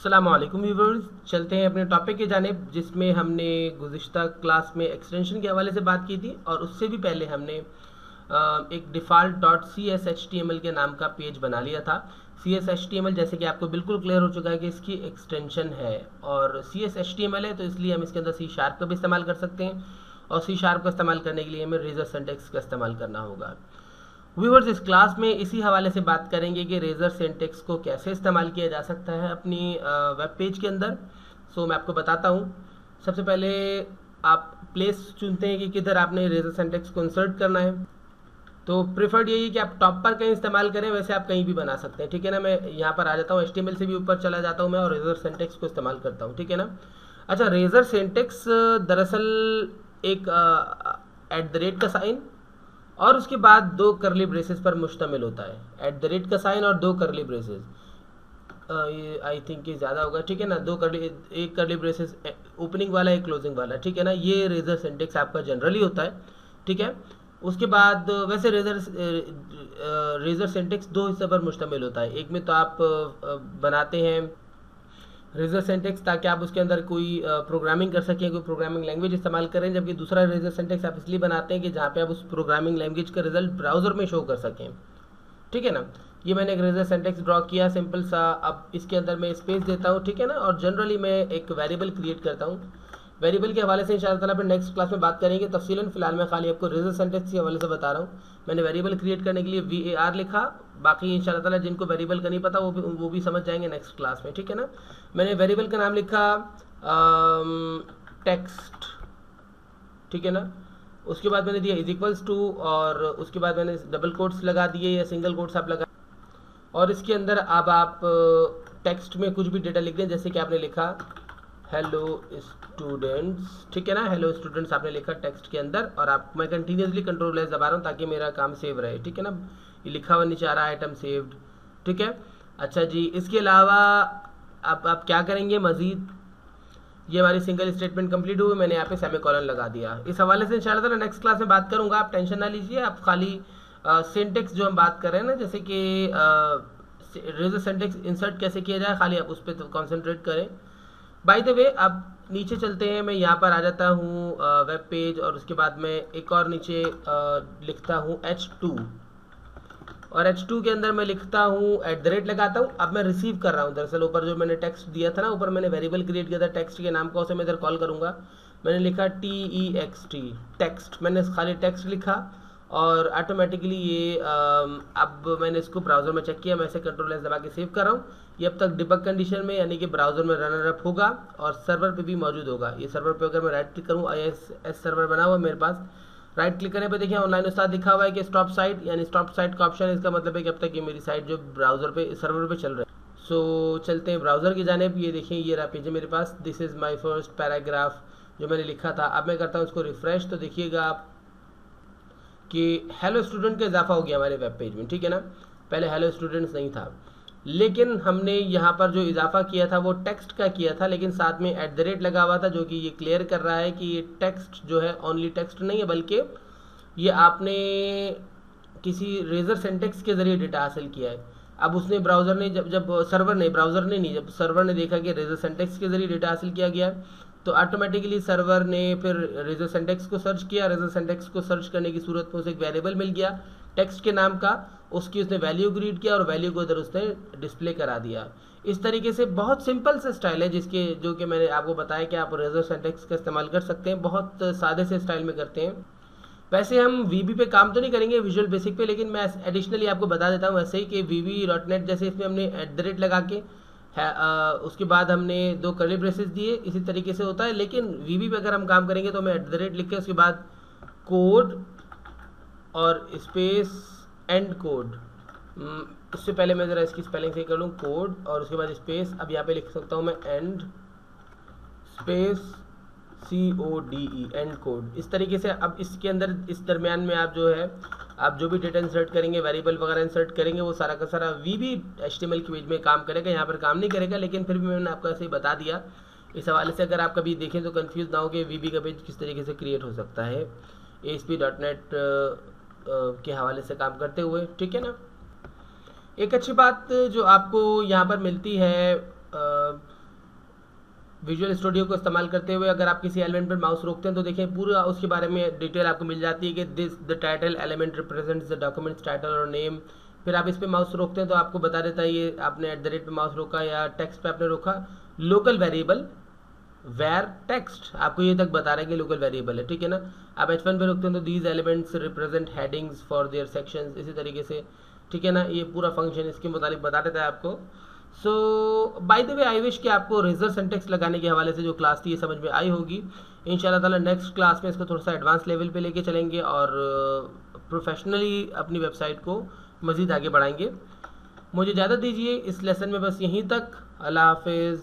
अस्सलामुअलैकुम व्यूवर्स, चलते हैं अपने टॉपिक की जानिब जिसमें हमने गुज़िश्ता क्लास में एक्सटेंशन के हवाले से बात की थी और उससे भी पहले हमने एक default dot C S H T M L के नाम का पेज बना लिया था। C S H T M L जैसे कि आपको बिल्कुल क्लियर हो चुका है कि इसकी एक्सटेंशन है और C S H T M L है, तो इसलिए हम इसके अंदर सी शार्प का भी इस्तेमाल कर सकते हैं और सी शार्प का इस्तेमाल करने के लिए हमें रेजर सिंटैक्स का इस्तेमाल करना होगा। व्यूअर्स, इस क्लास में इसी हवाले से बात करेंगे कि रेजर सिंटैक्स को कैसे इस्तेमाल किया जा सकता है अपनी वेब पेज के अंदर। मैं आपको बताता हूँ। सबसे पहले आप प्लेस चुनते हैं कि किधर आपने रेजर सिंटैक्स को इंसर्ट करना है। तो प्रिफर्ड यही है कि आप टॉप पर कहीं इस्तेमाल करें, वैसे आप कहीं भी बना सकते हैं, ठीक है ना। मैं यहाँ पर आ जाता हूँ, HTML से भी ऊपर चला जाता हूँ मैं और रेजर सिंटैक्स को इस्तेमाल करता हूँ, ठीक है ना। अच्छा, रेजर सिंटैक्स दरअसल एक @का साइन और उसके बाद दो करली ब्रेसेस पर मुश्तमिल होता है। @ का साइन और दो करली ब्रेसेस, ये आई थिंक ये ज़्यादा होगा, ठीक है ना। एक करली ब्रेसेस ओपनिंग वाला, एक क्लोजिंग वाला, ठीक है ना। ये रेजर सिंटैक्स आपका जनरली होता है, ठीक है। उसके बाद वैसे रेजर सिंटैक्स दो हिस्से पर मुश्तमिल होता है। एक में तो आप बनाते हैं रेजर सिंटैक्स ताकि आप उसके अंदर कोई प्रोग्रामिंग कर सकें, कोई प्रोग्रामिंग लैंग्वेज इस्तेमाल करें, जबकि दूसरा रेजर सिंटैक्स आप इसलिए बनाते हैं कि जहाँ पे आप उस प्रोग्रामिंग लैंग्वेज का रिजल्ट ब्राउज़र में शो कर सकें, ठीक है ना। ये मैंने एक रेजर सिंटैक्स ड्रॉ किया सिंपल सा। अब इसके अंदर मैं स्पेस देता हूँ, ठीक है ना, और जनरली मैं एक वेरिएबल क्रिएट करता हूँ। वेरिएबल के हवाले से इंशाअल्लाह ताला फिर नेक्स्ट क्लास में बात करेंगे तफसीलन। फिलहाल मैं खाली आपको रेजर सिंटैक्स के हवाले से बता रहा हूँ। मैंने वेरिएबल क्रिएट करने के लिए VAR लिखा। बाकी इंशाअल्लाह ताला जिनको वेरिएबल का नहीं पता वो भी समझ जाएंगे नेक्स्ट क्लास में, ठीक है ना। मैंने वेरिएबल का नाम लिखा टेक्स्ट, ठीक है ना। उसके बाद मैंने दिया =, और उसके बाद मैंने डबल कोट्स लगा दिए या सिंगल कोट्स आप लगा, और इसके अंदर अब आप टेक्स्ट में कुछ भी डेटा लिख दें, जैसे कि आपने लिखा हेलो स्टूडेंट्स, ठीक है ना। हेलो स्टूडेंट्स आपने लिखा टेक्स्ट के अंदर, और आप मैं कंटिन्यूसली कंट्रोल दबा रहा हूँ ताकि मेरा काम सेव रहे, ठीक है ना। ये लिखा हुआ नीचे आ रहा है आइटम सेव्ड, ठीक है। अच्छा जी, इसके अलावा अब आप क्या करेंगे मज़ीद, ये हमारी सिंगल स्टेटमेंट कंप्लीट हुई, मैंने यहाँ पे सेमीकोलन लगा दिया। इस हवाले से इंशाल्लाह ताला नेक्स्ट क्लास में बात करूँगा, आप टेंशन ना लीजिए। आप खाली सिंटेक्स जो हम बात कर रहे हैं ना, जैसे कि रेजर सिंटेक्स इंसर्ट कैसे किया जाए, खाली आप उस पर कॉन्सेंट्रेट करें। बाय द वे, अब नीचे चलते हैं। मैं यहाँ पर आ जाता हूँ वेब पेज, और उसके बाद मैं एक और नीचे लिखता हूँ H2, और H2 के अंदर मैं लिखता हूँ @ लगाता हूँ। अब मैं रिसीव कर रहा हूँ, दरअसल ऊपर जो मैंने टेक्स्ट दिया था ना, ऊपर मैंने वेरिएबल क्रिएट किया था टेक्स्ट के नाम का, उसे मैं इधर कॉल करूँगा। मैंने लिखा TEXT टेक्स्ट, मैंने खाली टेक्स्ट लिखा और ऑटोमेटिकली ये अब मैंने इसको ब्राउज़र में चेक किया। मैं इसे Ctrl+S दबा के सेव कर रहा हूँ। ये अब तक डिबग कंडीशन में, यानी कि ब्राउज़र में रनर अप होगा और सर्वर पे भी मौजूद होगा। ये सर्वर पे अगर मैं राइट क्लिक करूँ, IIS सर्वर बना हुआ मेरे पास, राइट क्लिक करने पे देखिए ऑनलाइन उस्ताद लिखा हुआ है कि स्टॉप साइट, यानी स्टॉप साइट का ऑप्शन है। इसका मतलब है कि अब तक ये मेरी साइट जो ब्राउज़र पे सर्वर पे चल रहा है। चलते हैं ब्राउज़र की जानिब। ये देखिए, ये रहा पेज है मेरे पास। This is my first paragraph जो मैंने लिखा था। अब मैं करता हूँ इसको रिफ्रेश, तो देखिएगा आप कि हेलो स्टूडेंट का इजाफा हो गया हमारे वेब पेज में, ठीक है ना। पहले हेलो स्टूडेंट्स नहीं था, लेकिन हमने यहाँ पर जो इजाफा किया था वो टेक्स्ट का किया था, लेकिन साथ में @ लगा हुआ था, जो कि ये क्लियर कर रहा है कि ये टेक्स्ट जो है ओनली टेक्स्ट नहीं है, बल्कि ये आपने किसी रेजर सिंटैक्स के ज़रिए डेटा हासिल किया है। अब उसने ब्राउज़र ने जब सर्वर ने ब्राउज़र ने नहीं, जब सर्वर ने देखा कि रेजर सिंटैक्स के ज़रिए डेटा हासिल किया गया है, तो ऑटोमेटिकली सर्वर ने फिर रेजर सिंटैक्स को सर्च किया। रेजर सिंटैक्स को सर्च करने की सूरत में उसे एक वेरिएबल मिल गया टेक्स्ट के नाम का, उसकी उसने वैल्यू रीड किया और वैल्यू को इधर उसने डिस्प्ले करा दिया। इस तरीके से बहुत सिंपल से स्टाइल है, जो कि मैंने आपको बताया कि आप रेजर सिंटैक्स का इस्तेमाल कर सकते हैं। बहुत सादे से स्टाइल में करते हैं। वैसे हम VB पे काम तो नहीं करेंगे, विजुअल बेसिक पे, लेकिन मैं एडिशनली आपको बता देता हूँ ऐसे ही कि VB.NET जैसे इसमें हमने @ लगा के उसके बाद हमने दो कर्ली ब्रेसेस दिए, इसी तरीके से होता है। लेकिन VB पे अगर हम काम करेंगे तो मैं @ लिख के उसके बाद कोड और स्पेस एंड कोड, उससे पहले मैं ज़रा इसकी स्पेलिंग सही कर लूँ, कोड और उसके बाद स्पेस। अब यहाँ पे लिख सकता हूँ मैं and space CODE and code, इस तरीके से। अब इसके अंदर इस दरमियान में आप जो है, आप जो भी डेटा इंसर्ट करेंगे, वेरिएबल वगैरह इंसर्ट करेंगे, वो सारा का सारा VB HTML की पेज में काम करेगा, यहाँ पर काम नहीं करेगा। लेकिन फिर भी मैंने आपको ऐसे ही बता दिया। इस हवाले से अगर आप कभी देखें तो कंफ्यूज ना हो कि VB का पेज किस तरीके से क्रिएट हो सकता है ASP.NET के हवाले से काम करते हुए, ठीक है ना। एक अच्छी बात जो आपको यहाँ पर मिलती है विजुअल स्टूडियो को इस्तेमाल करते हुए अगर आप किसी एलिमेंट पर माउस रोकते हैं तो देखें पूरा उसके बारे में डिटेल आपको मिल जाती है कि this the title element represents the documents title और नेम। फिर आप इस पर माउस रोकते हैं तो आपको बता देता है ये आपने @ पे माउस रोका या टेक्स्ट पे आपने रोका, लोकल वेरिएबल वेर टेक्स्ट आपको ये तक बता रहा है कि लोकल वेरिएबल है, ठीक है ना। आप H1 पे रोकते हैं तो these elements represent headings for their sections, इसी तरीके से, ठीक है ना। ये पूरा फंक्शन इसके मुताबिक बता देता है आपको। So by the way I wish कि आपको रेजर सिंटेक्स लगाने के हवाले से जो क्लास थी ये समझ में आई होगी। इंशाल्लाह ताला नेक्स्ट क्लास में इसको थोड़ा सा एडवांस लेवल पे लेके चलेंगे और प्रोफेशनली अपनी वेबसाइट को मज़ीद आगे बढ़ाएंगे। मुझे इजाज़त दीजिए इस लेसन में बस यहीं तक। अल्लाह हाफिज़।